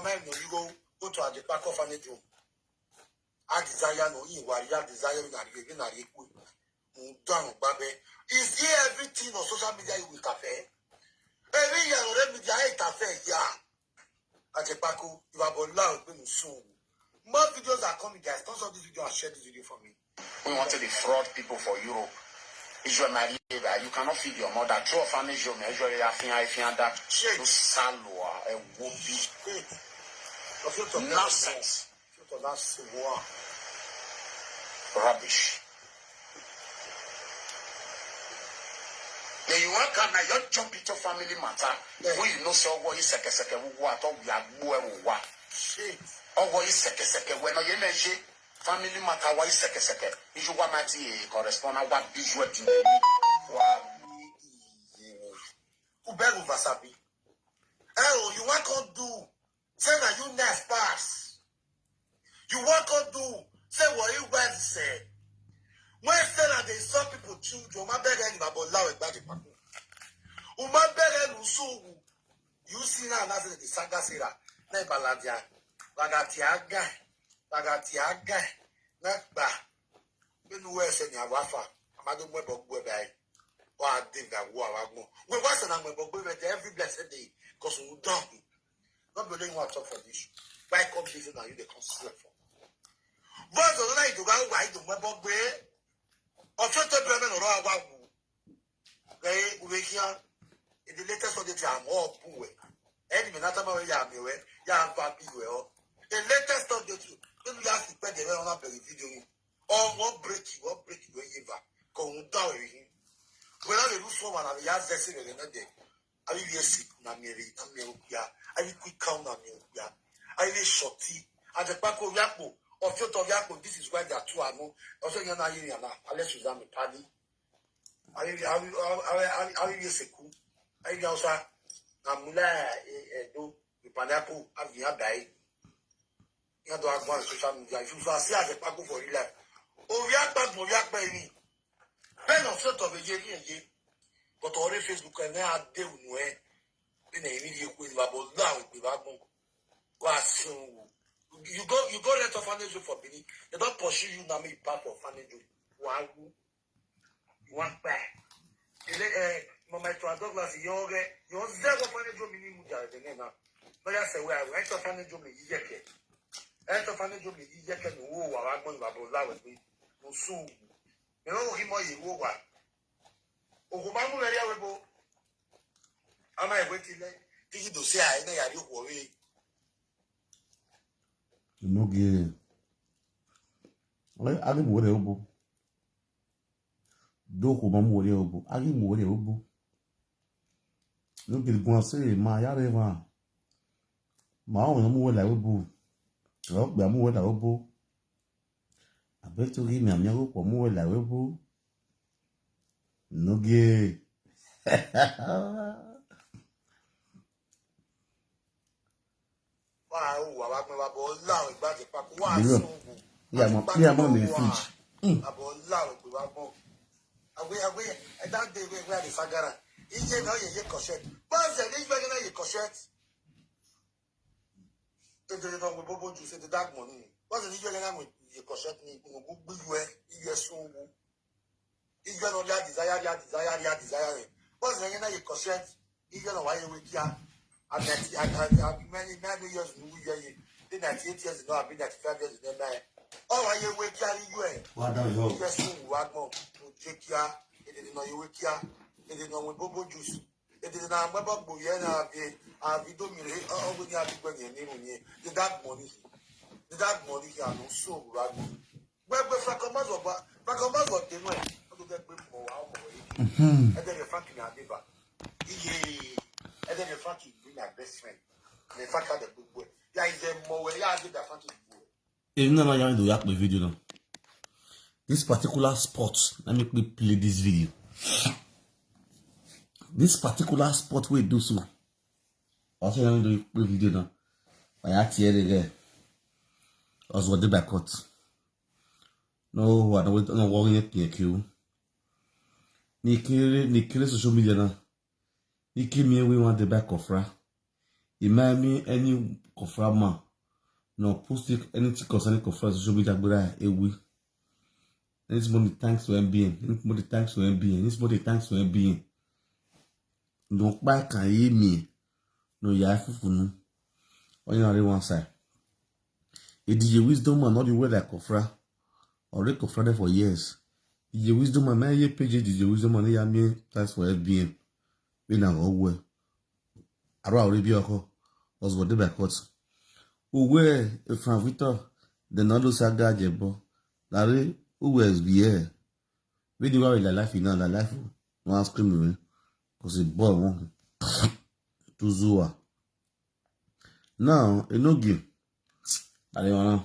recommend you go to a back of an edge. I desire no you are desire in a done, baby. Is here everything on social media you will cafe? Every year on media cafe, yeah. At a Paco, you have allowed them soon. More videos are coming, guys. Don't stop this video and share this video for me. We wanted to defraud people for Europe. Israel, my neighbor, you cannot feed your mother. True orphanage, you measure if you that to salwa and whoopee. Nonsense. Rubbish. Then you want to now jump into family matter. When you know so what is second what we are what. Or what is second when you measure family matter what is second. If you want to correspond to what visual to Uberu Vasabi. Oh, you want to do say that you next pass. You want to do say what you guys say. When say that they saw people choose, you might beg any about loud about the pack. You might beg any so you see now that's the saga sera. Nebaladia, Bagatiaga, Nakba. When you were saying Yawafa, Madame Web of Webay, or I think that Wawago. We wasn't on Web of Webay every blessed day because we don't. Not believing what's up for this. Why come this and you the consider for? But the night to go why the Web of Way. Official Bremen or Rawagu. They will here in the latest of the time or Pue. Any Minatama Yami, Yam Papi well. The latest of the two, when we have to pay the on up the video, or what break you ever. Come down with him. When I lose someone, I have this in another day. I will be a sick Namiri, Namia. I will quick count Namia. I will shorty at the back of Yapo. Of your Toyapo, this is why there are two amo. Also, you're not here now. Unless you have a party. I will be a seku. I will also Namula do the pineapple. I will have died. You have to have one social media. If you see as a paco for real life. Oh, we are back, baby. Ben of sort of a year, but already Facebook and now they will know. Then they immediately with Babo now with Babo. Was you go let of orphanage for Benin. They don't pursue you now, me part of orphanage. One back. Mama Douglas, you're zero orphanage minimum. But I say, well, I enter orphanage me, yeke. Enter orphanage me, yeke, no, I'm going to Babola with me. No, soon. You know, him or you, what? Ogumamu, am I waiting? Did you say I know you worry? Njoh. Agi mo re obo. Doko ma mo re obo. Agi mo re obo. Njoh gun se ma ya re wa. Ma o mo la obo. Ro gba mo la obo. Abeto ri mi amia ko mo la obo. Njoh. Yeah, mom in the fridge. About loud, I don't think where the saga. Is it not your cosette? But the regular your cosette. The Bobo juice the dark money. Wasn't it with your cosette? Yes, so if you don't desire. What's the your cosette? You don't know why you with ya. I many years in the then at 8 years ago, I've been at 5 years in the night. Oh, I you wait carry you. What do you? Yes, what more to take ya. It didn't know you wait ya. It didn't know with Bobo juice. It didn't know about Boyana. I've been doing it. Oh, we have to go in the the dark money. The dark money here, no so right. Well, but Fracomas what they went. I do get more out of it. And then the fucking Adiba. And then the fucking bring my best friend. The fuck out the good boy. Yeah, is there more way I did that fucking boy. You know, I do yak my video now. This particular spot, let me play this video. This particular spot we do so. Also, let me do play video now. I act here again. I was what the back cut. No, I don't worry at PQ. Nikki social media now. Nikki me we want the back of Ra. Imagine any confirmer no post anything concerning conference social media gbera ewi. Anybody thanks to MBN. Anybody thanks to MBN. Anybody thanks to MBN. No pa kan ye mi. No ya fufu nu. Only on one side. It is your wisdom and not the word like confra. Already confronted for years. The wisdom and my page is your wisdom and ya me thanks for MBN. We na go well. Ara already be ako. Was what by court. Uwe Frank Victor the Nando saga jebo. Larry who is here. We do worry la life in la life. No screaming because it boy one to Zua. Now ENOGIE. I don't know.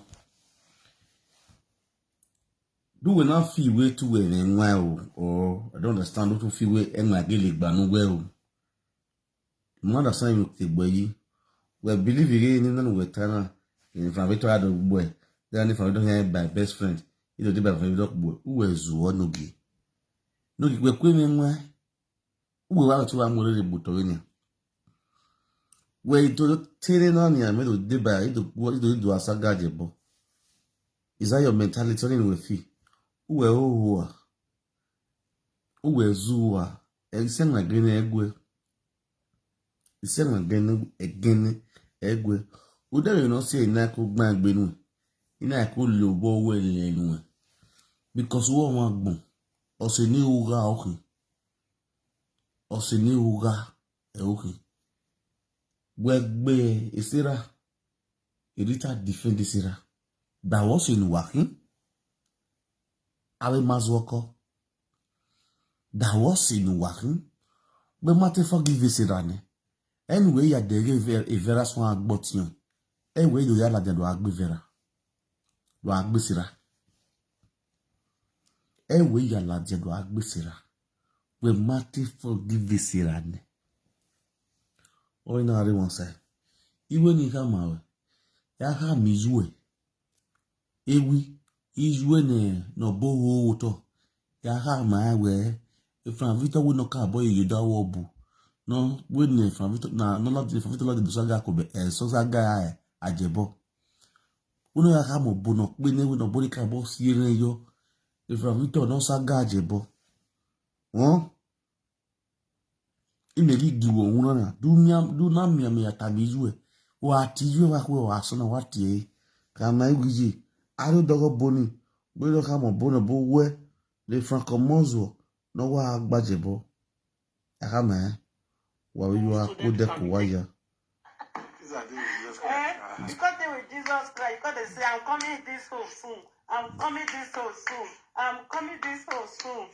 Do we not feel way too well and well or I don't understand what to feel way and my daily but no well. Mother saying you take boy. We believe again in the Tana in Frank Victor had a boy. Then if I don't have my best friend. You know, the Frank boy who is ENOGIE. No, we're queen why. Who are to am already butonia. Where you do telling on your middle deba, what do you do as a gadget? Is that your mentality only with fee? Who are Zua? And send again egg. Send again egg. Would there not say Nako Bank Benu? In a cool lobo well anyway. Because one want boom. Or say new okay. Or say new okay. Wegbe isira irita defend isira that was in working awe mazwoko that was in working we mate forgive isira ne anyway ya de Vera so agbotian anyway do ya la de do agbe Vera do agbe sira anyway ya la de do agbe sira we mate forgive isira ne. Or in our one side. Even if I'm out, ya ha mizue. Ewi, izue ne no boho water. Ya ha my way. If Frank Victor would not car boy, you da wobu. No, wouldn't Frank Victor na no lot if Victor the saga could be so saga ajebo. Uno ya ha mo bono, we never no body car boss yo. If Frank Victor no saga ajebo. Oh? Imeli giwo unana du na mi atabizwe wa tiju wa ko wa sona wa tie kama igiji aro dogo boni gbero ka mo bono bo we le francomozo no wa agbajebo akama wa wi wa ko de ko waya because they with Jesus Christ because they say I'm coming this so soon I'm coming this so soon I'm coming this so soon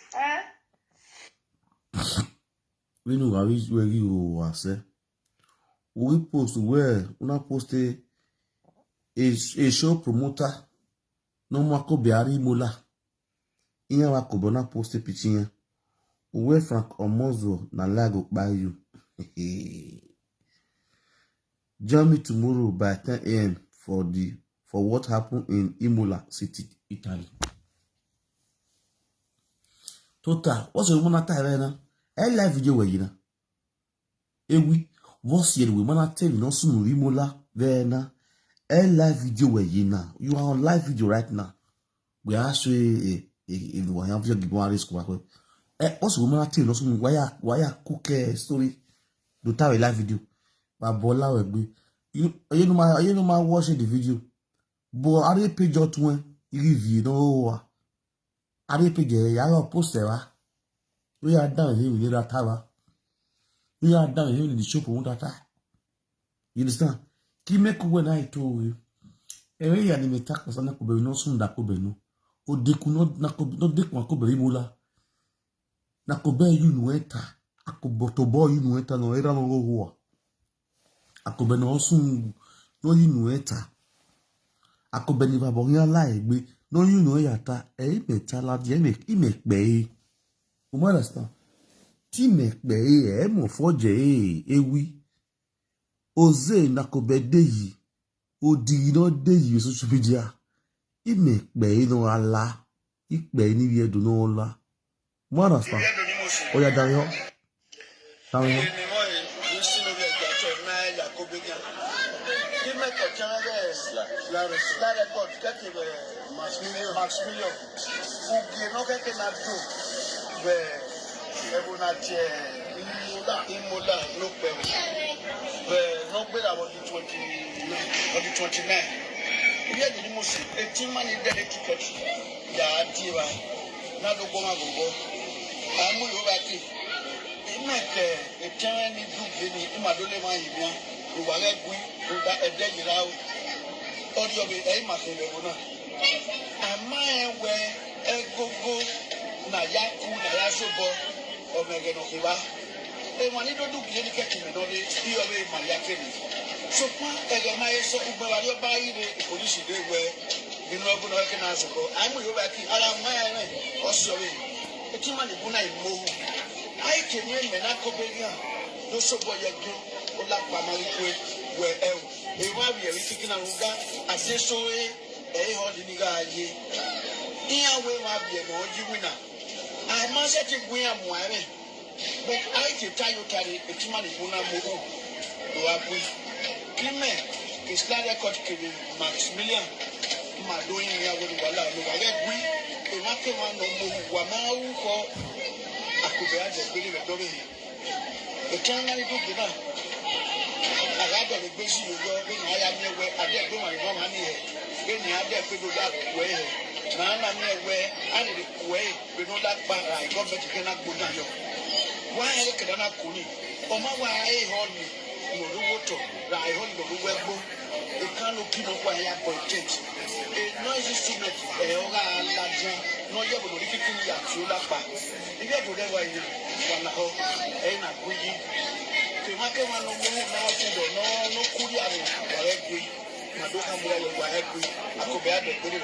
we know how you was we post where una post a show promoter no mako biari mola inya wa ko bona post picture we Frank Omozo na lago by you join me tomorrow by 10 a.m. for what happened in Imola City, Italy. Total, what's the woman time now? Live video where you know. Ewi, what's here we wanna tell you no soon Imola Vera. Live video where you know. You are on live video right now. We are actually if we have your risk work. Also we wanna tell you no soon why cook story. Do tell a live video. But bola we you know my watching the video. But are they page out when review no are they page ya post there. We are down here with that tower. We are down here in the shop with that. You understand? Ki make when I told you. Ewe ya ni metaka sana kobe no sunda kobe no. O deku no deku ma kobe imola. Na kobe you no eta. Akoboto boy you no eta no era no go. Akobe no sun no you no eta. Akobe ni babo yan la egbe no you no yata. E metala die make be. You understand? Ti make be mo foje ewi. Oze na kobe de yi. Odi no de yi social media. I make be no ala. I be ni we do no la. You understand? Oya Dario. Dario. la record, Maximilian. Who no can not do where Ebonati Imola look where no better about the 29. We had the most 18 money dedicated. Yeah, Diva. Now the Goma go. I'm over it. In my care, a tiny do in my dollar. We were like we got a day out. Audio be a master. And my way, a go Nayaku, Nayasobo, or Megan of Hiva. And when you don't do any catching, you know, they steal away my yakini. So, my so you buy the police they were, you know, going to recognize. I'm with you back in Alamaya or sorry. A timid Bunai move. I can win when I come here. No so boy, you like Mamma where a while we are taking a Ruga, I say so, a holding guy. Here we might be a more winner. I must say, we are more. But I can tell you, carry a timid Buna Mogo. Do I wish? Clement is like a cut Maximilian. My doing here with Walla. I get we, the market one no more. Wamau for I could have just believe it. The China is good enough. I got the basic you go when I am here where I get going on money. Then you have that people that way. Now I'm here where I did it way. We know that part I got better cannot go down. Why I cannot cool it? Oh, my way I hold me. No water. I hold the web. The kind of people who I have for change. A noisy student, a Lajan, no, you have a little thing that you get to them why you want to hold a good. The market one no more now, no Kuria, directly. I don't have where you are happy. I could be at the very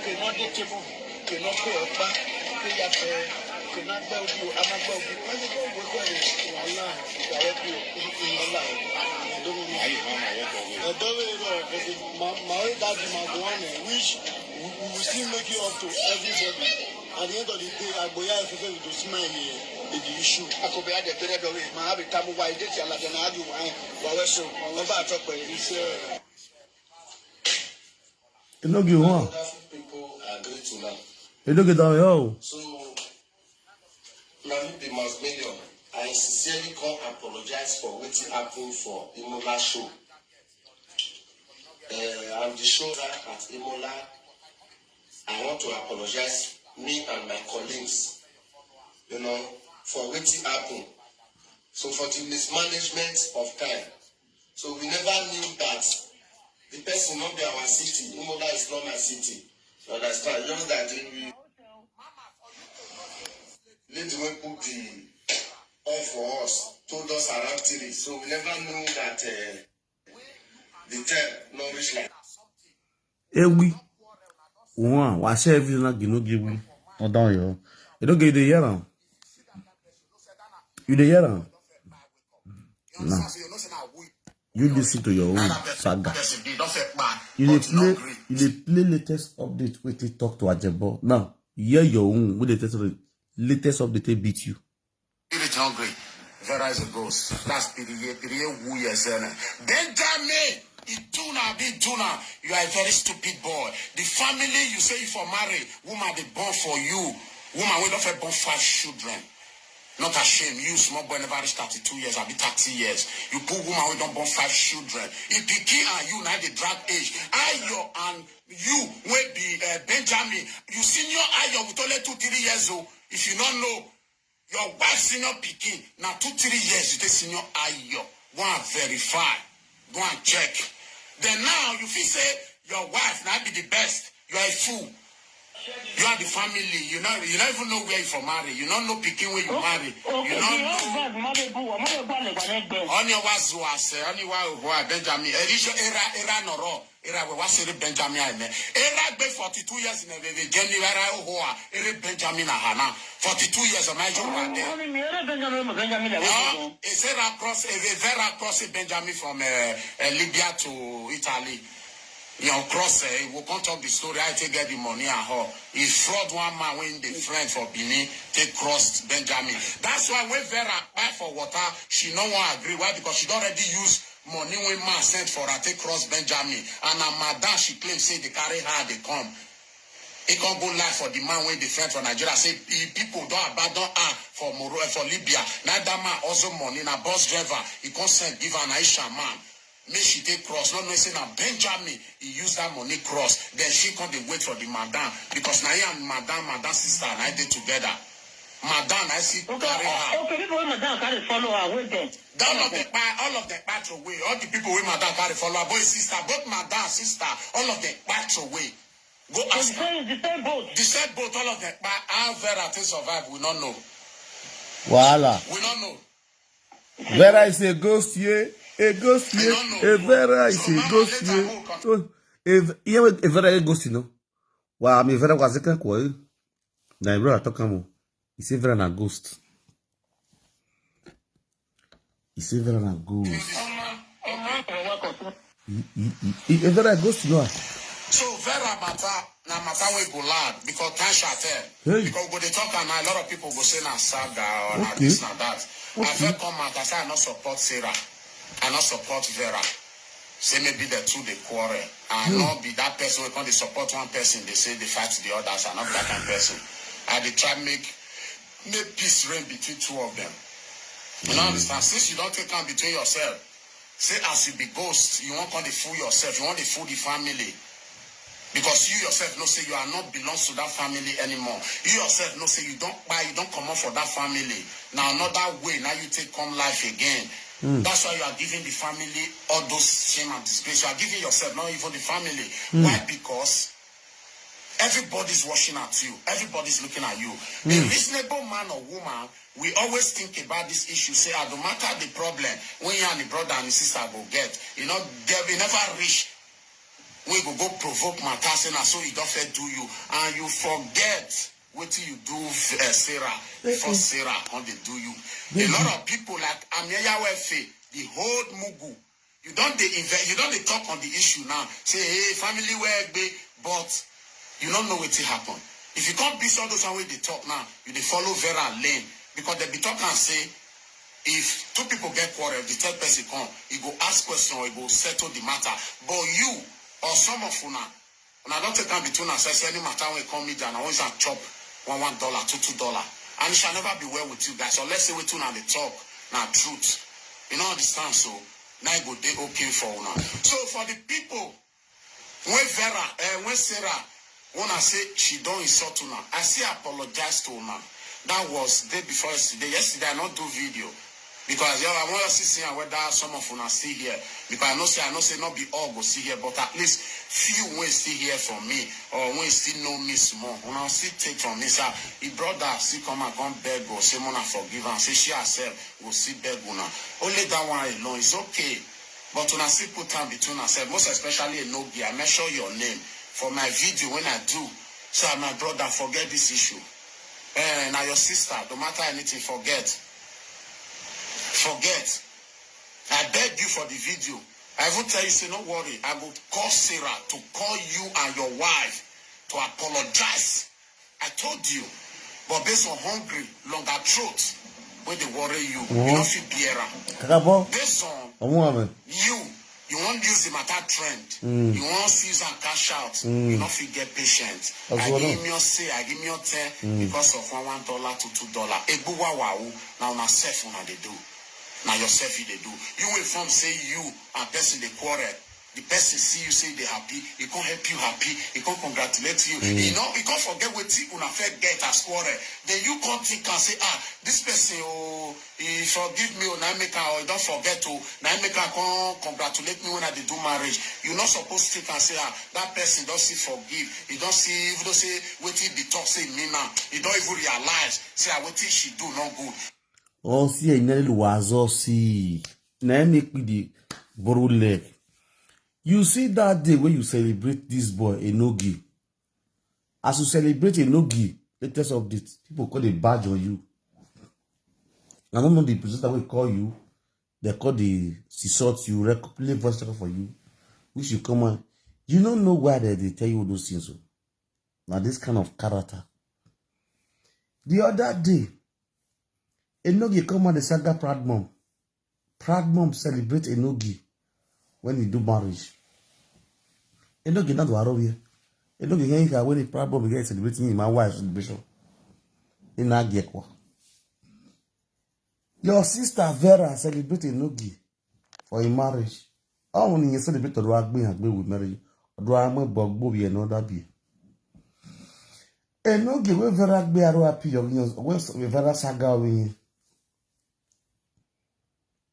cannot get table, cannot pay a back, pay a fair, cannot tell you, I'm not going to go with Allah directly in the life. I don't know. My dad, which we will still make you up to everybody. At the end of the day, I go here to smile here. The issue. I could be at the period of it. My habit, Tamu, why did you like an argument? Well, so, I'm about to talk about this. You know, you want people agree to now. you look at that, yo. So, now the most million. I sincerely come apologize for what happened for Imola show. I'm the show at Imola. I want to apologize, me and my colleagues, you know, for what happened. So for the mismanagement of time. So we never knew that the person not be our city. Imola is not my city. You understand? Just that we let the way put the all for us, told us around 3. So we never knew that the time not reach like. We I say everything like you know give me. Oh down yo. You don't get the year on. You the year on. No. You listen to your own saga. You play latest update with they talk to Ajebo. Now, hear your own with the latest update they beat you. It's hungry. Vera is a ghost. That's PDA who is Benjamin. Tuna, you are a very stupid boy. The family you say you for marry, woman they born for you. Woman we don't have born 5 children. Not ashamed. You small boy never reached 32 years, I'll be 30 years. You poor woman we don't born 5 children. If Piki and you now the drag age, Ayo and you will be Benjamin. You senior Ayo with only 2-3 years old. If you don't know, your wife senior Piki now 2-3 years you take senior Ayo. Go and verify. Go and check. Then now you feel say your wife now be the best. You are a fool. You are the family. You don't even know where you for marry. You don't know picking where you marry. You don't know. Only was only was Benjamin. Era noro. Era we was Benjamin. Era be 42 years in the January hoa. Era Benjamin Hana. 42 years of my job. Is Vera cross Benjamin from Libya to Italy. You know, cross we'll come talk the story. I take get the money and her. He fraud one man when the friend for Benin take crossed Benjamin. That's why when Vera buy for water, she no one agree. Why? Because she don't already use money when man sent for her take cross Benjamin. And a madam, she claims, say, they carry her, they come. It can't go live for the man when they friend for Nigeria. Say, people don't abandon her for Libya. Neither man also money, na bus driver. He can't send, give an Aisha man. Make she take cross. Not knowing say na Benjamin, he use that money cross. Then she can't wait for the madam. Because now and madam sister, and I did together. Madam, I see carry her. Okay, people with madam carry follow her, wait them. All of the patch away. All the people with madam carry follow her. Both sister, both madam, sister, all of the patch away. Go ask her. The same boat. The same boat, all of the patch. How Vera to survive, we don't know. Voila. We don't know. Vera is a ghost here. A ghost here. A Vera is a ghost here. A Vera is a ghost, you know. Wow, I mean, Vera was a can call. Now, Vera talk about. He say Vera na ghost. He say Vera na ghost. Vera ghost, you know. So Vera matter we go loud because time shall tell. Hey. Because when they talk and a lot of people go say na saga or na this na that. I feel come out I say I not support Sarah. I not support Vera. Say maybe the two they quarrel. I not be that person who can they support one person. They say they fight the others. I not that kind of person. I they try make peace reign between two of them. You know understand? Since you don't take on between yourself, say as you be ghost, you won't want to fool yourself. You want to fool the family. Because you yourself know say you are not belongs to that family anymore. You yourself know say you don't come out for that family. Now another way, now you take come life again. That's why you are giving the family all those shame and disgrace. You are giving yourself, not even the family. Why? Because everybody's watching at you. Everybody's looking at you. A reasonable man or woman, we always think about this issue. Say, no matter the problem, when you and the brother and the sister go get, you know, they never reach. We go provoke matters and so you don't fair do you. And you forget what you do, Sarah. Before Sarah, how they do you. A lot of people like Ameya Wefe, the whole Mugu. You don't they talk on the issue now. Say, hey, family where be, but you don't know what will happen. If you can't be all those way they talk now, you they follow Vera lane. Because they be talking and say, if two people get quarrel, the third person come, he go ask question or he go settle the matter. But you or some of una don't take time between us. Say any matter when come media and I always chop $1, $2, $2. And it shall never be well with you guys. So let's say we two now they talk now truth. You know understand so now go they okay for una. So for the people when Vera when Sarah wanna say she don't insult una, I say apologize to una. That was day before yesterday. Yesterday I not do video. Because I want to see whether some of us see here. Because I know say not be all go see here, but at least few will see here from me or will still know me small. When I see take from me, sir, he brother see come and come beg or say mona forgive and say she herself will see beg una. Only that one alone is okay. But when I see put time between ourselves, most especially ENOGIE, I make sure your name for my video when I do. So my brother forget this issue. Now your sister, no matter anything, forget. I beg you for the video. I will tell you, say, no worry. I will call Sarah to call you and your wife to apologize. I told you. But based on hungry, longer throat, when they worry you, you don't feel Vera. Based on you won't use the matter trend. You won't use and cash out. You don't feel get patient. I give me your say, I give me your 10 because of $1 to $2. Ebuwa wow, now na self una they do. Now yourself they do. You will from say you and person they quarrel. The person see you say they happy. He can't help you happy. He can't congratulate you. You know, he can't forget what you una fair get as quarrel. Then you can't think and say, this person he forgive me or now make or he don't forget to now make can't congratulate me when I do marriage. You're not supposed to think and say, that person don't see forgive. He don't see even don't say what he be talk say me now. He don't even realize say what she do not good. Oh, see, I nearly was all see. Now make me the borrow leg. You see that day when you celebrate this boy, ENOGIE. As you celebrate ENOGIE, latest update, people call a badge on you. I don't know the presenter will call you. They call the sort you, play voice for you. Which you come on. You don't know why they tell you all those things. So. Now this kind of character. The other day, ENOGIE come on the saga Proud Mom. Proud Mom celebrate ENOGIE. when he do marriage. You don't get that to Arabia. You don't get here when the problem gets celebrating in my wife's celebration. In Agekwa. Your sister Vera celebrated Enogie for a marriage. I only celebrate the rugby and with marriage. Drama bugbo be another be. Enogie we Vera be a happy when Vera saga win.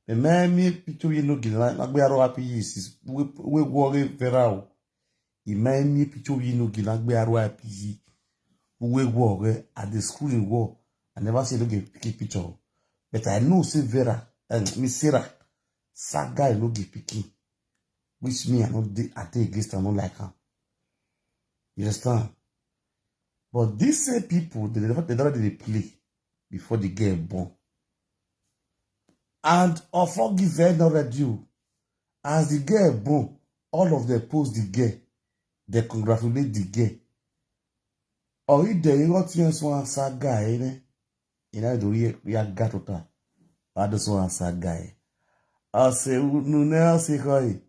The man me picture Enogie like be a happy is we worry Vera. The man me picture Enogie like be a happy. We worry at the school in war. I never see Enogie pick picture. But I know say Vera and Miss Sarah saga no get picking, which me I not I take against I not like her. You understand? But these same people they already play before the girl born. And of forgive them already. As the girl born, all of them post the girl, they congratulate the girl. Or if they got one saga, you know we are got to I just want to guy. I say, no, no, say, koi.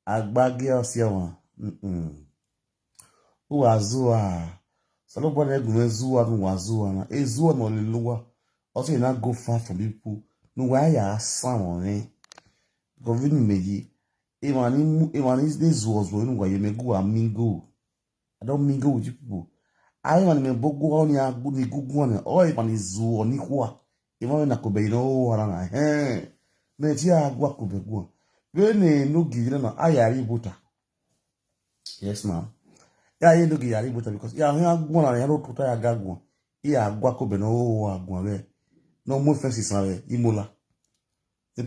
Agbagi or see one. Who azua? So nobody go zua no wazua na. E zua no leluwa. Also, you not go far from people. No why ya someone eh? Govini meji. Imani is this was when you may go and mingle. I don't mingle with you people. I want me bogo on ya good ni good one. Oh, Imani zoo ni kwa. Even na kobe no warana me tia agwa kobe go we no give na ayari buta. Yes ma'am. Ya ye no give yari buta because ya agwa na ya ro tuta ya gagwo ya agwa kobe no agwa we no mo fensi san we imola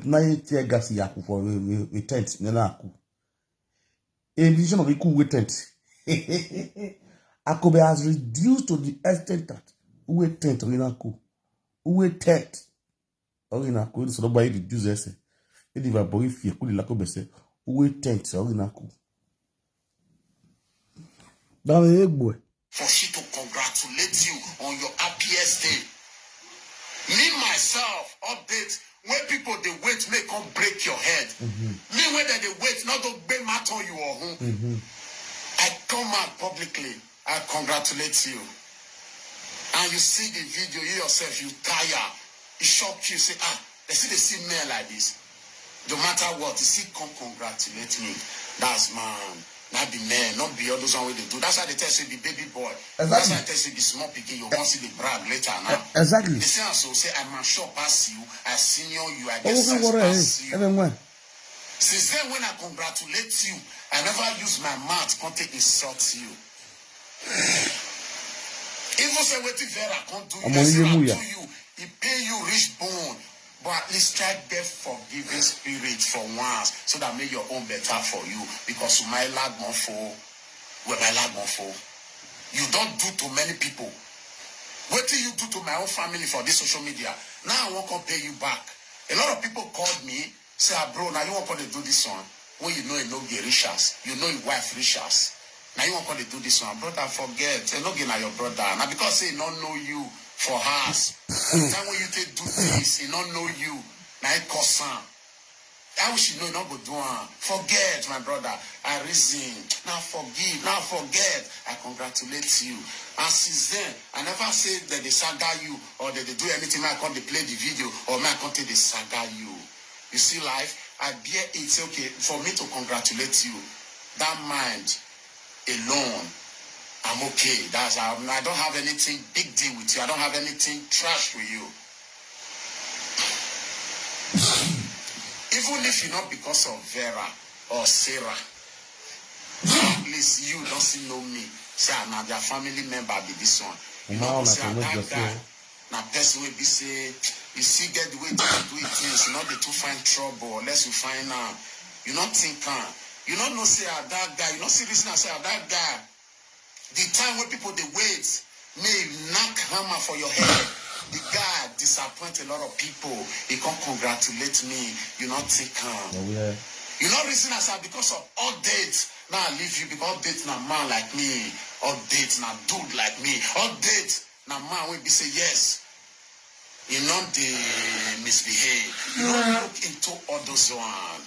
na ye tia gas ya ku for we tent na aku a vision of equal we tent. Akobe has reduced to the extent that we tent na aku we tent. Or in a cool, so nobody reduce us. If you are boy, if you could like obese, we tent or in a cool. Now, boy. For she to congratulate you on your happiest day. Me myself update when people they wait may come break your head. Me when they wait not to be matter you or whom. I come out publicly. I congratulate you. And you see the video, you yourself, you tire. It shocks you, say, they see men like this. No matter what, you see, come congratulate me. That's man. Not the man, not be all those one way they do. That's why they tell you the baby boy. Exactly. That's why they tell you the small picking, you won't see the brag later now. Exactly. They say also, say, I'm sure pass you, I senior you, I guess I pass you. Since then, when I congratulate you, I never use my mouth to insult you. Even say what Vera can't do you, he pay you rich bone, but at least try get forgiving spirit for once, so that make your own better for you. Because you might lag more for, you don't do to many people. What do you do to my own family for this social media? Now I won't come pay you back. A lot of people called me, say, bro, now you won't come to do this one. When you know no get riches, you know your wife riches. Now you won't come to do this one, brother. Forget. No get now your brother. Now because he don't know you for us. The time when you take do this, he don't know you. Now it costs him. How she know not go do one? Forget, my brother. I reason. Now forgive. Now forget. I congratulate you. And since then, I never say that they saga you or that they do anything. I can't play the video or I can't take the saga you. You see, life. I bear it. Okay, for me to congratulate you. That mind alone, I'm okay. I don't have anything big deal with you. I don't have anything trash with you. Even if you're not because of Vera or Sarah, at least you don't see know me. Say now their family member be this one. You know, say that guy. Now person will be say, you see get the way to do it things. You know they to find trouble unless you find out. You not think you don't know say that guy. You don't see this now say that guy. The time when people they wait may knock hammer for your head. The guy disappoint a lot of people. He can't congratulate me. You not think You not reason as because of updates. Now I leave you because updates na man like me. Updates na dude like me. Updates na man will be say yes. You know they misbehave. You don't look into all those one.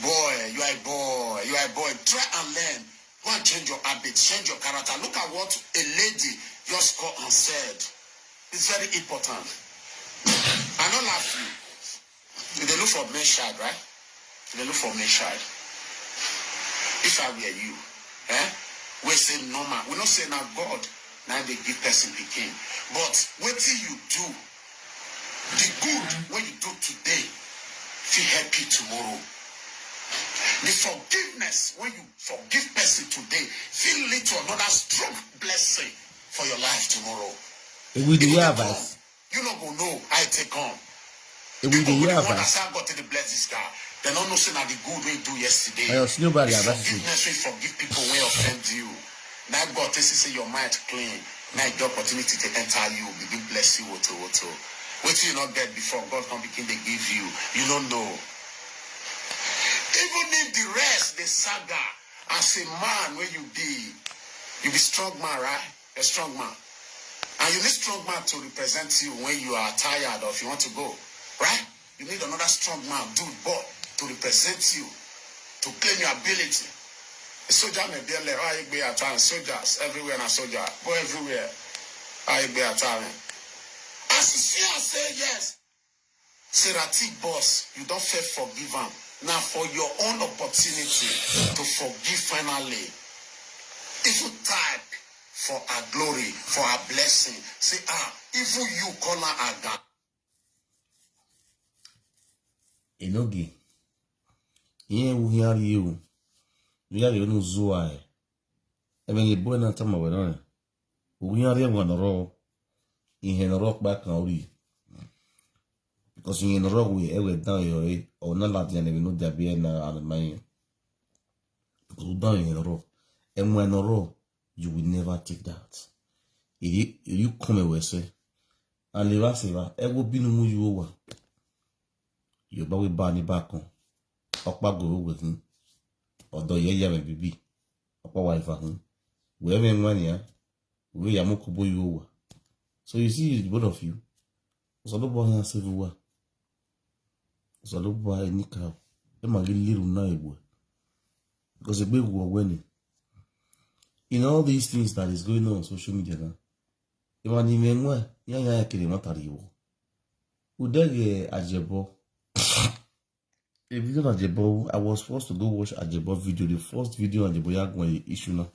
Boy, you are a boy. You are a boy. Try and learn. Go and change your habits, change your character. Look at what a lady just called and said. It's very important. I don't laugh you. They look for men's child, right? They look for men's child. If I were you, we say normal. We not say now God. Now they give person the king. But what till you do? The good what you do today, feel happy tomorrow. The forgiveness, when you forgive person today, feel lead to another strong blessing for your life tomorrow. If we do advice, you not gonna know I take on. if we do advice, advice, I got to the bless this guy. They don't know say now the good we do yesterday. I was nobody The advice. forgiveness we forgive people when offend you. Now God takes say your mind clean. Now the opportunity to enter you, begin bless you, what. What you not get before God come begin they give you. You don't know. Even if the rest, the saga, as a man where you be strong man, right? A strong man. And you need strong man to represent you when you are tired or if you want to go, right? You need another strong man, dude, boy, to represent you, to claim your ability. A soldier may be like, oh, you be at time. Soldiers everywhere and a soldier, boy everywhere. Oh, you be at time. As you see, I say yes. Serati boss, you don't fail forgive him. Now for your own opportunity to forgive finally. If you type for our glory, for our blessing, say, if you call her God. Enogie. Here we hear you. We are the Zua. Even the boy not time away. We are one row. In a rock back now. Because in a rock we ever down your or not like the enemy, no Dabiana and mine. Because down in a row. And when a row, you will never take that. If you come away, say, and the last it will be no more you over. You bow with Barney back on. Okpa go with him. Although ye have a baby. Okpa wife at him. Wherever in money, we are more you over. So you see, both of you. So the boy has everywhere. So the boy nick out. They might get little now, because the big war winning. In all these things that is going on social media now, even UMENWA, yeah, kidding not at you. Udege Ajebo. A video on Ajebo, I was forced to go watch Ajebo video, the first video on Ajebo Yagwe issue now.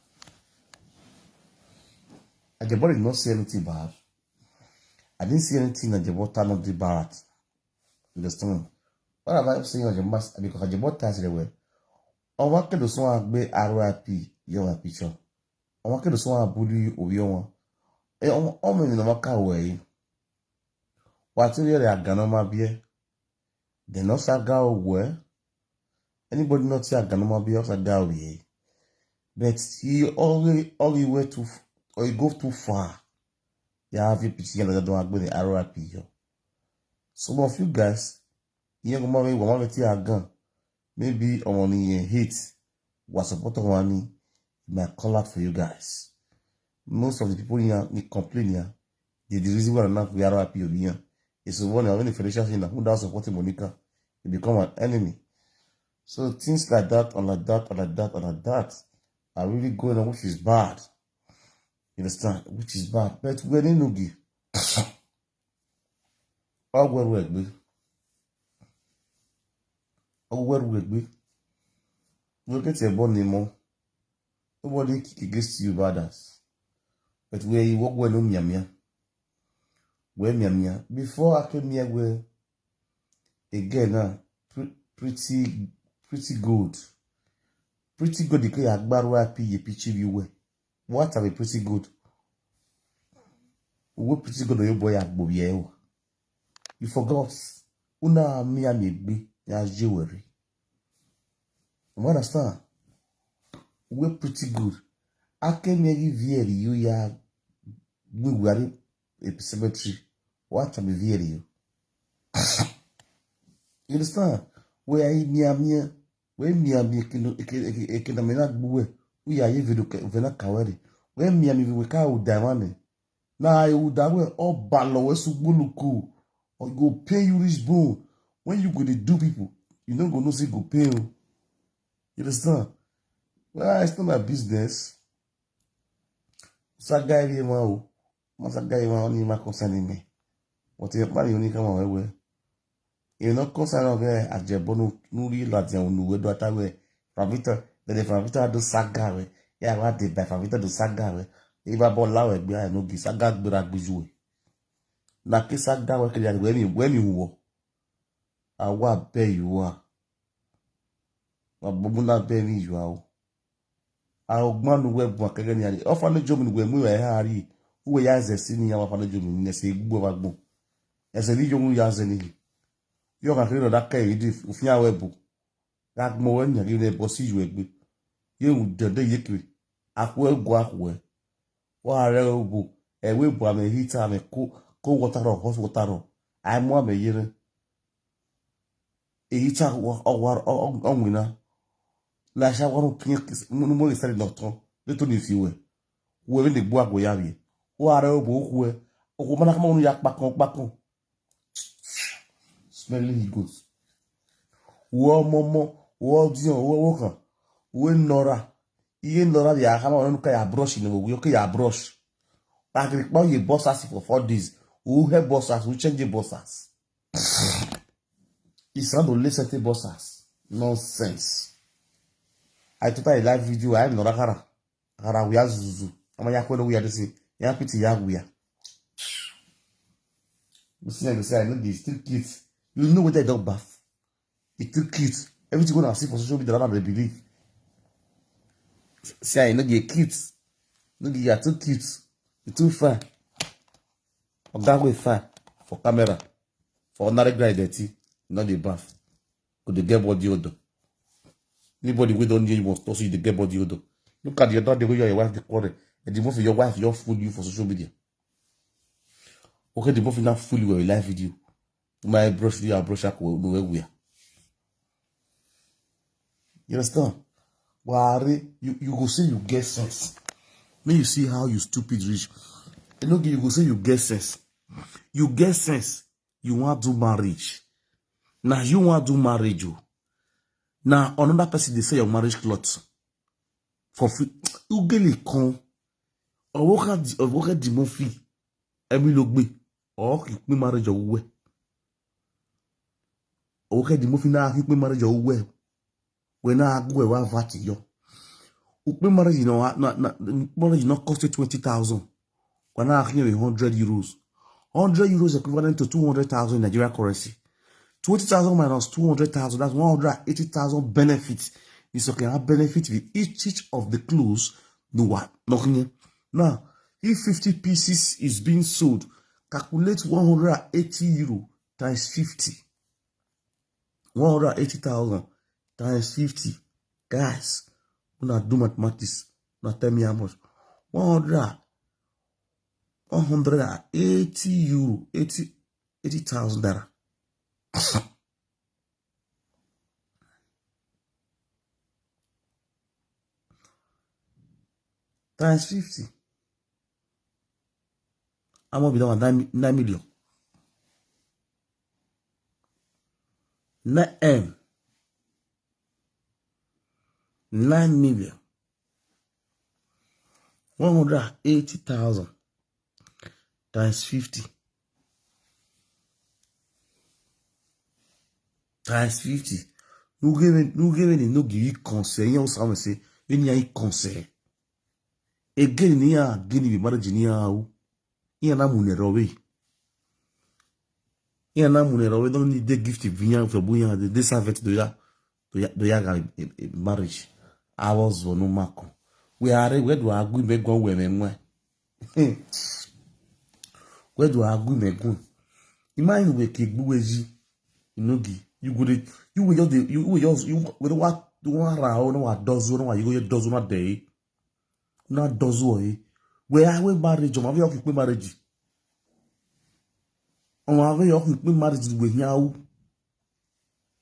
Ajebo did not say anything bad. I didn't see anything Ajebo turn up the Barrett. Understand? What have I seen on Ajebo? Because Ajebo tells the way. On what can the song be RIP, your picture? On what can the song bully or your one? On in the Waka way. What you really are Ganoma beer? The no saga where anybody not say Ganoma beer of a dowry. But he always went too or you go too far. You have your picture and don't agree the RIP. Some of you guys, you want to a gun. Maybe only hate was supporting one my call out for you guys. Most of the people here complain here. The reason why not we are happy here is one of the financial thing who does supporting Monica, you become an enemy. So things like that, or like that, or like that, or like that are really going on, which is bad. You understand? Which is bad. But we're in Nugi. How well we be? How well we be? Look at your body more. Nobody kick against you, brothers. But where you walk well, no miamia. Where miamia. Before I came here, where again, pretty good. Pretty good. The clear Agbarwa P. Picture you were. What are we pretty good? We pretty good on your boy Agbobiel. You forgot. Una miami be ya jewelry. You understand? We're pretty good. I came here very you ya we were a cemetery. What am I very you? You understand? Where I miamia, where miami economina buwe, we are even vena kawari. Where miami we can diamond. Now I would have all ballow subuluku or go pay you this bone. When you go to do people, you don't go no say go pay you. You understand? Well, it's not my business. Saga is my saga is only my concern me. What you plan you come away? You not concern of a jebonu nuri latian nu wedo atawe. Pravita, the Pravita do saga we. Yeah, what the Pravita do saga we. If I bought law, I no give saga brak bijou. Na ke saga we kiri when you wo. I wa pay you are. Babuna pay me you are. Augman web work again. Often the job in we hari. Who has a senior of a job in the say go. As a young yazeni. You can hear that guy if you are web. That more when you give a bossy you. You the day you I will go away. Why elbow a whip on a heater and a cold water or hot water. I'm 1 year. A heater or winner. La shawan pink no more is not little if you were. Whoever the bois go yavi. What elbow who a woman come on yak back on. Smelling good. Wo momo, wo dion, wo wokan. Wo nora. Iye nora di akama on ka ya brush ni wo ke ya brush. Like now you boss us for 4 days. Who help bosses, who change the bosses. It's not only certain bosses. Nonsense. I took a live video. I'm not a hara. We are Zuzu. I'm a yakweno. We are the same. Ya pity ya we are. You see, I know this still cute. You know what I don't bath. It's too cute. Everything gonna see for social media, they believe. See, I know you're cute. No, you are too cute. You're too fine. Or that way fine. For camera. For ordinary guy dirty. Not the bath. Could the get body odor. Anybody we don't need you must also the get body odor. Look at your daughter, the way your wife the quarrel. And the more for your wife, you're fool you for social media. Okay, the more for not fool you with live video. My brush you, brush up where we are. You understand? Worry, you go say you get sense. When you see how you stupid rich. You go say you get sense. You get sense. You want to marriage. Now you want to marriage you. Now another person they say your marriage clothes. For free. You get it con. Or work at the monthly. Every look be. Or keep me marriage away. Or work at the monthly now keep me marriage away. When I go away vat yo. Ukme marriage marriage not cost you 20,000. When I give you 100 euros. 100 euros equivalent to 200,000 Nigerian currency. 20,000 minus 200,000, that's 180,000 benefits. It's okay, I benefit with each of the clothes. No what? Now, if 50 pieces is being sold, calculate 180 euro times 50. 180,000 times 50. Guys, when I do mathematics, now tell me how much. 180 euro, 80,000 naira. Times 50. I'm gonna be done with 9 million. 9 million. 180,000 times 50. Times 50. Nous give you conseil. You know say when you conseil. Again, you are getting the marriage in you. You are not munerawe. You are not munerawe. Don't need the gift of vinya for buya. They serve it to ya marriage. I was no mako. We are where do I go make one women? Where do I go make one? Imagine we keep buwezi. Enogie. You will what do what does one you does one day. Not does way. Where I will marriage on my way marriage. On my way off with marriage with you.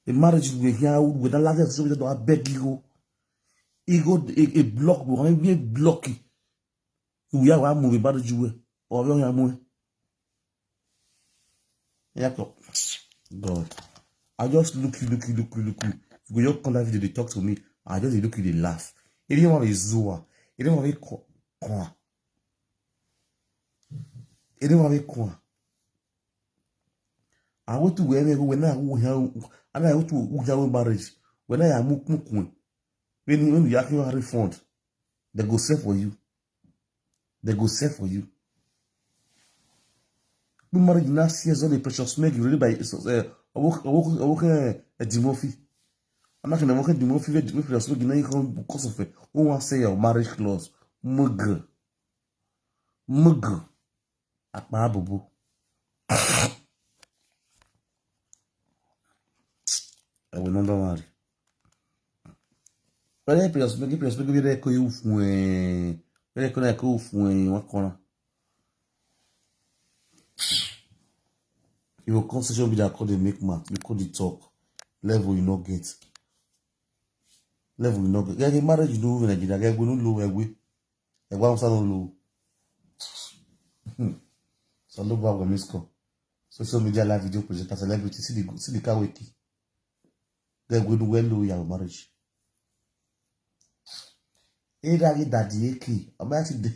A marriage with you with a lot of so that I beg you. Ego a block will be blocky. We are one movie marriage or young. Yeah, God. I just look you. If you don't come that video, they talk to me. I just look at the laugh. It didn't want to zoa. It didn't want to come. It didn't want to come. I want to wear when I want to marriage. When I am when you actually have refund, they go sell for you. They go sell for you. No marriage last year's on the precious make you really by I work a Dimorphy. I'm not gonna work at Dimorphy with precious make you because of it. Who wants to say your marriage clause? Mug at my boo. I will not marry. But I precious make you record you when record when what corner. You will come social media call the make math, you call the talk. Level you not get. Level you not get. Yeah, marriage you do in Nigeria. Yeah, we don't low away. Yeah, one salon low. So look back when miss call. Social media live video project as celebrity. See the car wiki. Yeah, we do well low your marriage. Hey, daddy, okay. I'm actually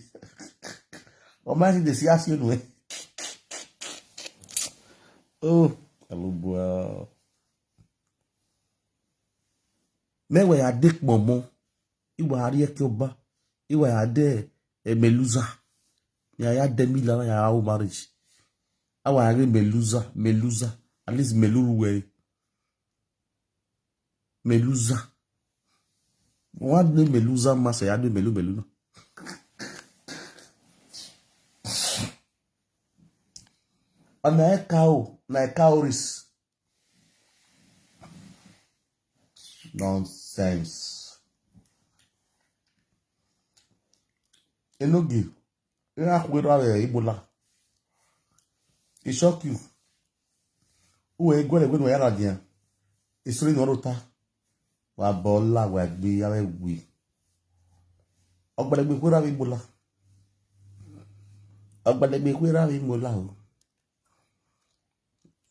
the CS you know. Oh, hello, boy. Mewe ya dek momo, iwa ariye kyoba, iwa ya de meluza, ya demila ya au marriage. Awa ya meluza, at least meluruwe. Meluza. One de meluza masa ya de melu no. Ana cowries. Nonsense. Enogie. Ina kwera Ebola. It shock you. Uwe gwele ya radian. Isuri no rota. Wa bola wa gbe ya we. Ogbelegbe kwera Ebola. Ogbelegbe kwera Ebola o.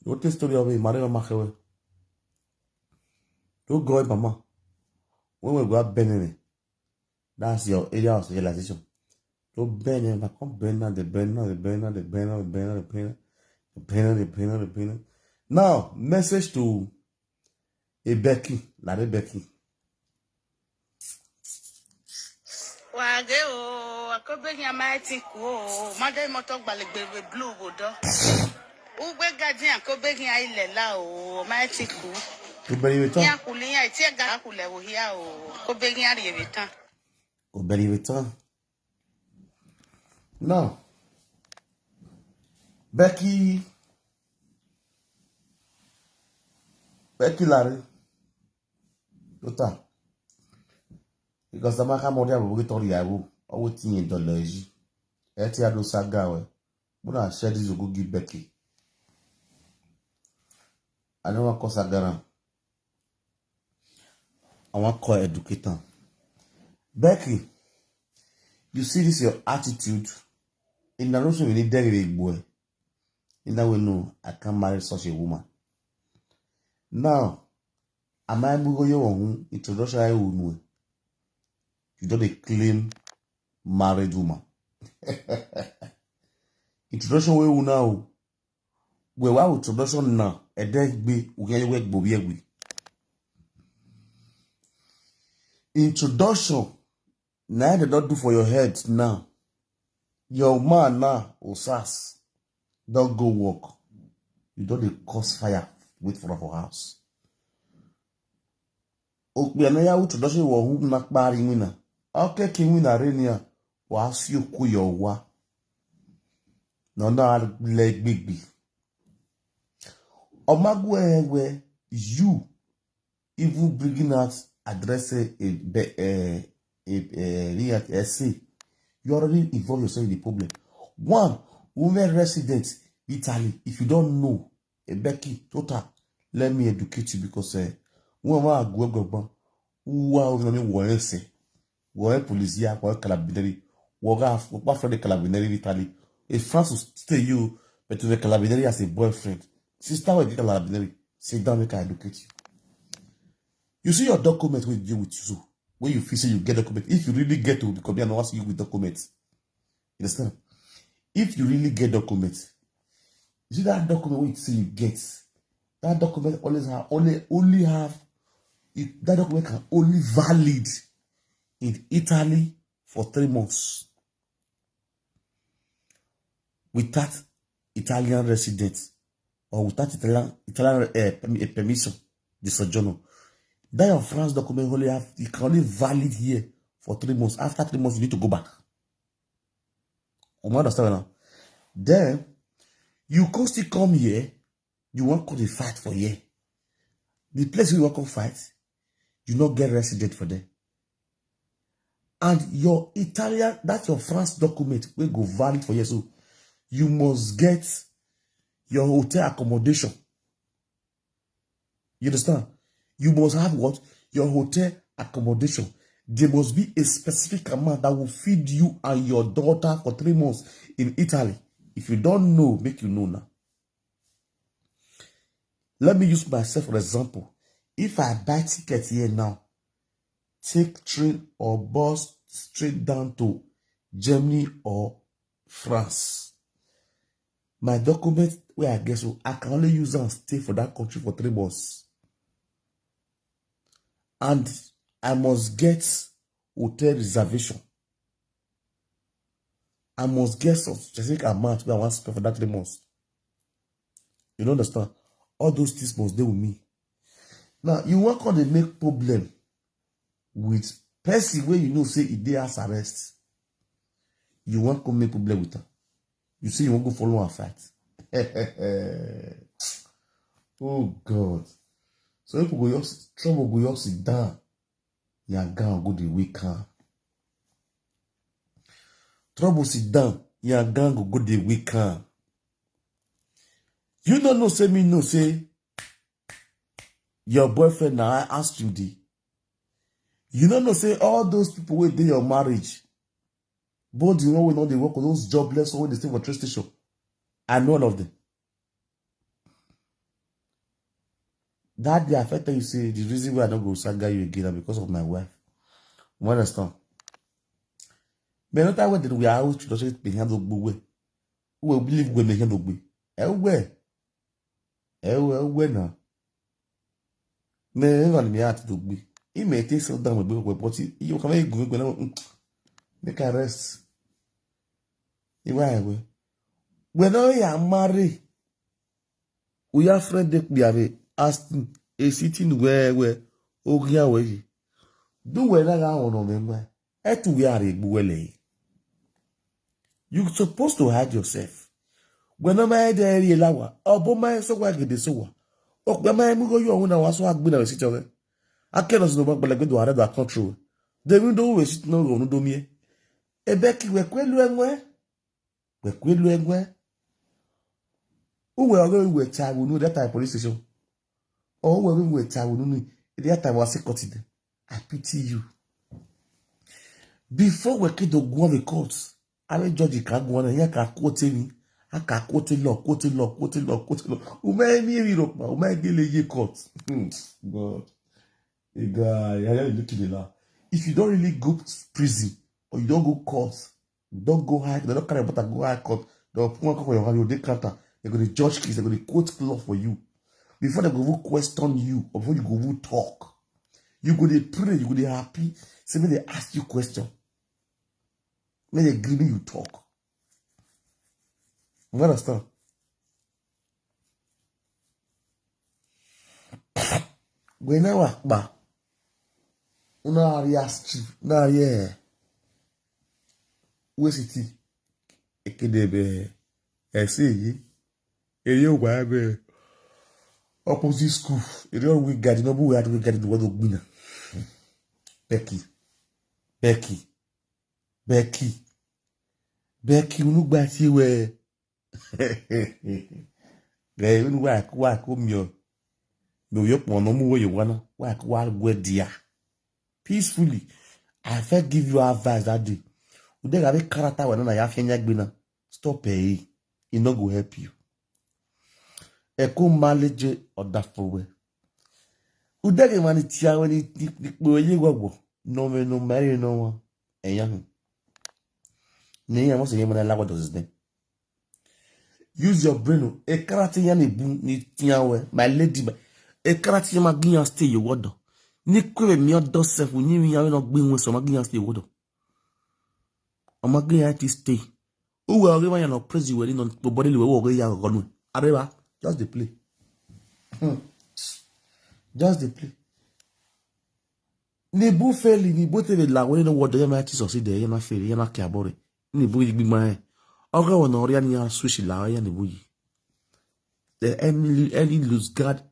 What is the story of a Maria Machewe? Don't go, Mama. When we go up Benin, that's your area of realization. Don't Benin, but come Benin, the Benin. Now, message to a Becky, Larry Becky. Wage o, akobegi amaiti ko, mother motok balegbe blue bodo. Ugbe gadi akobegi aile la o, amaiti ko. Ya kuliya iti ga kule wo hia o, akobegi ari evitan. Oberi return. Now, Becky Larry. Tota. Because the maka modia will get all yabu. I will think in dollars. Etiado saga we. Muna share this go give Becky. I don't want to call Sagara. I want to call educator. Becky, you see this your attitude. In the notion you need a boy. In that way, no, I can't marry such a woman. Now, am I moving your own introduction? I will know. You don't claim married woman. Introduction we will now. We will introduction now. A dead be we work bobiegui. Introduction. Now they don't do for your head now. Your man now osas. Don't go work. You don't cause fire. Wait for our house. Okbianaya introduction wo hu na kpari wina. Okay, king wina renia. Wa si oku yo wa. No leg big. Omagwe you even bringing out address a essay. You already involve yourself in the problem. One, women resident Italy. If you don't know, Becky, total, let me educate you because woman go who are going to say, what police, what calabinary, what for the calabinary in Italy. If France will stay you, but to the calabinary as a boyfriend, sister will get calabinary, sit down, make I educate you. You see your document will deal with you. when you feel say you get document, if you really get to come here and ask you with documents, you understand? If you really get documents, you see that document when you say you get, that document always have only have that document can only valid in Italy for 3 months without Italian residents or without Italian permission, the sojourner. That your France document only have, it can only valid here for 3 months. After 3 months, you need to go back. You understand now? Then you can still come here. You want to fight for here. The place you want to fight, you not get resident for them. And your Italian, that's your France document will go valid for you. So you must get your hotel accommodation. You understand? You must have what? Your hotel accommodation. There must be a specific amount that will feed you and your daughter for 3 months in Italy. If you don't know, make you know now. Let me use myself for example. If I buy ticket here now, take train or bus straight down to Germany or France, my document where I get, so I can only use and stay for that country for 3 months. And I must get hotel reservation. I must get some specific amount where I want to spend for that 3 months. You don't understand? All those things must deal with me. Now, you want to make problem with person where you know say it dey as arrest. You want to make problem with her. You say you want to follow her fight. Oh God. So if you go trouble go sit down, your gang go the weak her. Trouble sit down, your gang go the weak her. You don't know say me no say your boyfriend now I asked you the. You don't know say all those people who did your marriage, both the one when they work on those jobless or when they stay for train station, I know all of them. That day affected you say the reason why I don't go saga you again because of my wife. You understand? But not that way that we are out to say behind the way. Who will believe we may handle be? Where now? Never me out to be. He may take some down with but you can make good make a rest. When I am married, we are friend that we have asking a sitting where Ogia way. Do whether I want to remember. Etu we are a buele. You're supposed to hide yourself. When I'm at the area, or Boma so I get the soa. Or the man go you when I was so I've been a sitter. I cannot know but like go to another control. The window is no one do me. A Becky were quellu we're quellu. Who were going with child will know that type police station. Or where we were child will know that time was seconded. I pity you. Before we get to go on the courts, I will judge can go on and here can quote me. I can quote law. Who may me rope, who may delay court. God. A guy, I look at the law. If you don't really go to prison or you don't go court, don't go high, they don't care about go high court, they'll put on for your hand, they counter, they're going to judge case, they're going to quote law for you. Before they go question you, or before you go talk, you go to pray, you go to happy, say when they ask you question. When they give you talk. You understand? When I walk back, una area strip, na yeah. Where city? Ekedebe, say area where opposite school. Area we garden, no we had we garden what do Becky, you look back here where they even work you. No, you want no more you wanna work where dear. Peacefully. I first give you advice that day. You have a character when I have any stop pay. It not go help you. Eko mileage or that for way. You don't get money when you go. No me no marry no one. And young. Nay, I must say, when I what does his name. Use your brain. A karate yan ni tiawe. My lady, a karate yan magian stay your water. Ni kwe mi odo self we ni yan no gbe won so magian stay water. O magian ti stay. O we ore yan no praise you no body le we ore yan go nu. Areba, just the play. Just the play. Ni bu feli ni bo te la we no water yan ma ti so si de yan ma feli yan ma ki abore. Ni bu gbi ma. Okay, when Oriani are switch la ya ni buyi. The any lose guard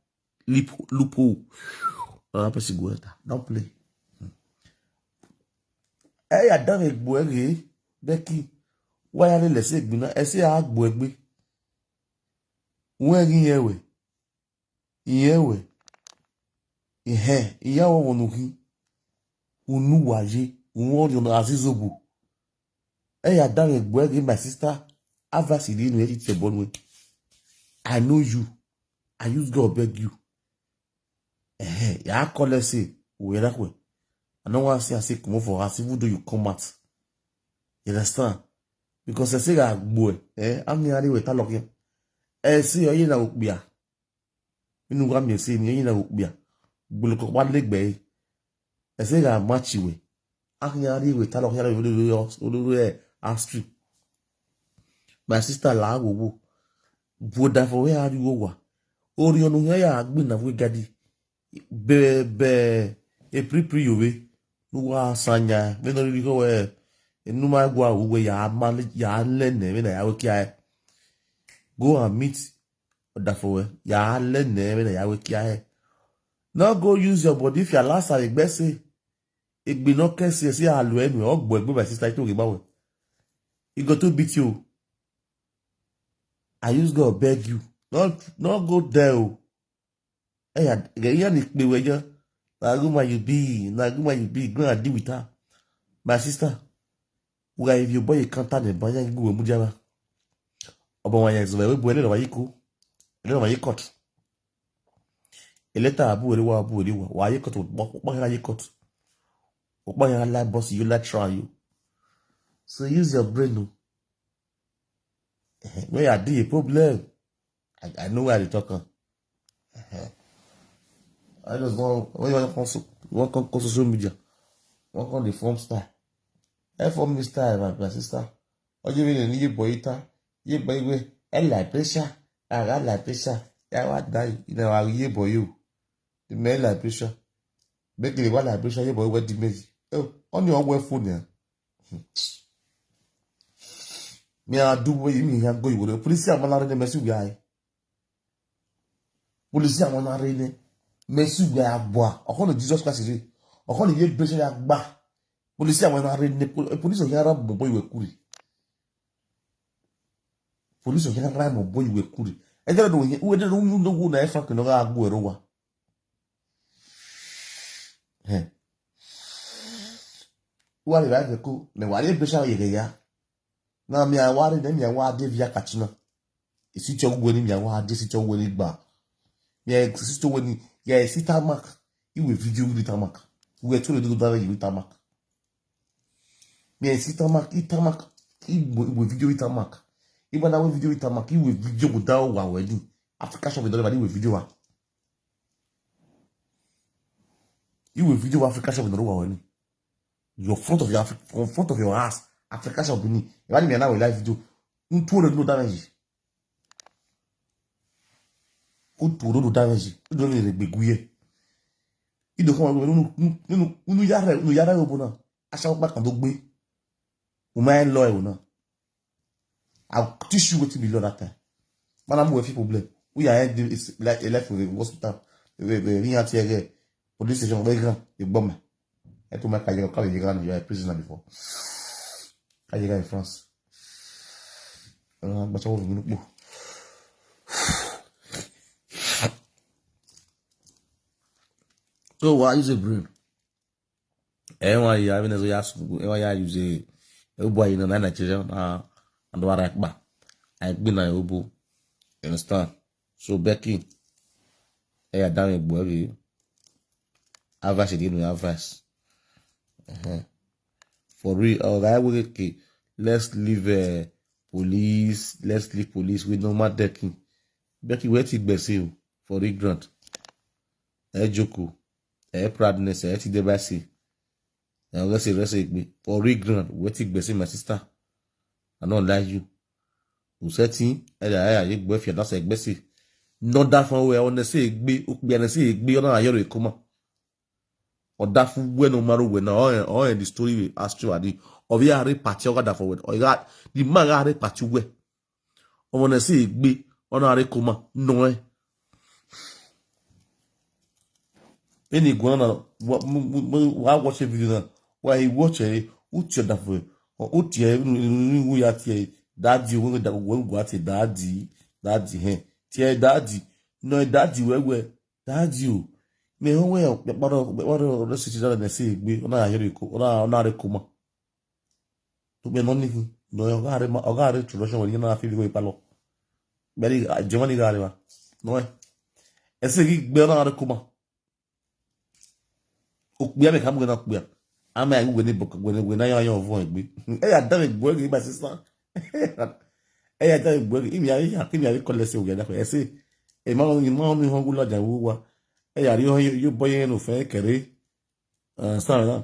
loophole. Don't play. Hey, I done a boy, Becky. Why are they say bina? I say I boy be. When yewe. Yewe. Iyawo wonuki. Unu waje. Unwo yo na azizobu. Hey, I done a boy, my sister. Avasi didn't know it's a bon way. I know you. I use God beg you. Ya call us say, we that way. I don't want to say come for us, even though you come out. You understand? Because I say, boy, I'm nearly with talk here. I say, you know, beer. You know what I'm saying, you know, beer. Bullock one leg bay. I say, I'm match you. I'm nearly with talk here, street. My sister la wo boda for where are you over? Orion ya agbin na we gadi. Be e pri yowe. Nuwa sanya, me no ri go e numa gwa we ya mal ya lene me na ya wokia. Go and meet oda for ya lene me na ya wokia. Now go use your body if your last are gbese. Igbi no kese si alu enu ogbo egbe my sister to gba. He got to beat you. I use God beg you. Not go there. Hey, you need me where you. Naguma you be. Go and deal with her. My sister. Why if your boy can't turn the banya go mujaba. Oba wanya zwe we boele no wayiko. Ele no wayikot. Eleta abu elewa. Wayikot okpa yikot. Okpa ya like boss you like try you. So use your brain no. Where I do a problem. I know where they talking. I just want when you want to social media. Work on the form style. Form me style, my sister. Or you really need boy you boy I like pressure. I got like pressure. I want die. You know, I boy you. The man like pressure. Make the one like pressure, you boy what the message. Oh, on your web phone here. Me a do what you mean you go you. Police am na re mesu guy. Police am na re mesu guy aboa. Okono Jesus Christ re. Okono ye pressure ya gba. Police am na re police o yara bobo iwe kuri. Police o yara bobo iwe kuri. E jere do we dey no na efa no ga agbo ero wa. Wa le ba ko me wa le pressure ye ya. Na mi awari na mi awa de via kachina. Isi cho gweni mi awa de si cho gweni gba. Mi isi cho gweni ya isi tamak. Iwe video with tamak. We to do that with tamak. Mi isi tamak, iwe video with tamak. Iba na we video with tamak, iwe video go down wa wedding. Application we don't iwe video wa. Iwe video application we don't wa wedding. Your front of your ass. Application Benin. If I now live video, un tour de damage. Un tour de damage. You don't need a big way. You don't come no yara obona. I shall back and dogbe. Umen lawyer no. I'll teach you what to be law that time. Man, I'm with problem. We are it's like a left with the hospital. We are here. Police station, the bomb. I told my carrier, you are a prisoner before. I in France. But I will so why use a brain? Why you having as you why you use a boy in a Nigeria and what I back. I've been a obo. You understand? So Becky, I down a boy. Avas didn't avas. For real, okay, let's leave police. Let's leave police with normal decking. Becky, where take Bessie for real grant? Joko, proudness, ti debasi. Let's say me for real grant. Where take Bessie, my sister? I don't like you. Who said thing? You boy, if you're not saying Bessie. Not that from where on the say be on a year come. Or that when no matter when or the story we ask you or we are party or that forward or got the man are party way. Or when I say be on a coma no. Any guana what watch a video now? Why he watch a utia that way or utia we are here. Daddy won't that one got a daddy hey. Tia daddy no daddy where daddy you. Me ho we what city that na say gbe ona ayere ko ona re ko ma to be no ni no oga re introduction we na fi go ipalo beri jemani ga re wa no e se gi gbe ona re ko ma o gbe me kam go na gbe ama ya gbe ni bok gbe na yan vo gbe e ya dan gbe gi ba sister e ya dan gbe imi ya ki mi ya ko lese o ga da ko e se e ma ni ho gu lo ja wo wa you boy no fair carry sorry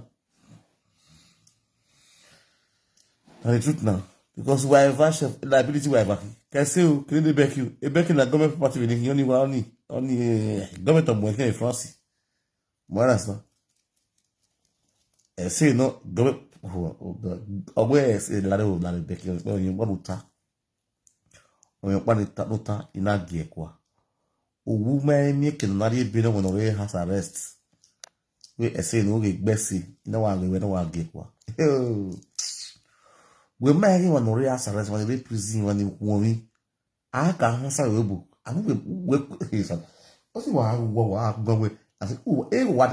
and the truth now because we have liability we have can say you can back you a back in the government property with only government of Moyen in France more than I say no government where is the ladder of the back you want to on your planet nota in a gear qua. Woman making not even when we has arrest. We say no get Bessie, no one we no get one. We marry one or has arrest when they prison when you woman. I can't answer your book. I know we what's what I go with. I said, oh, what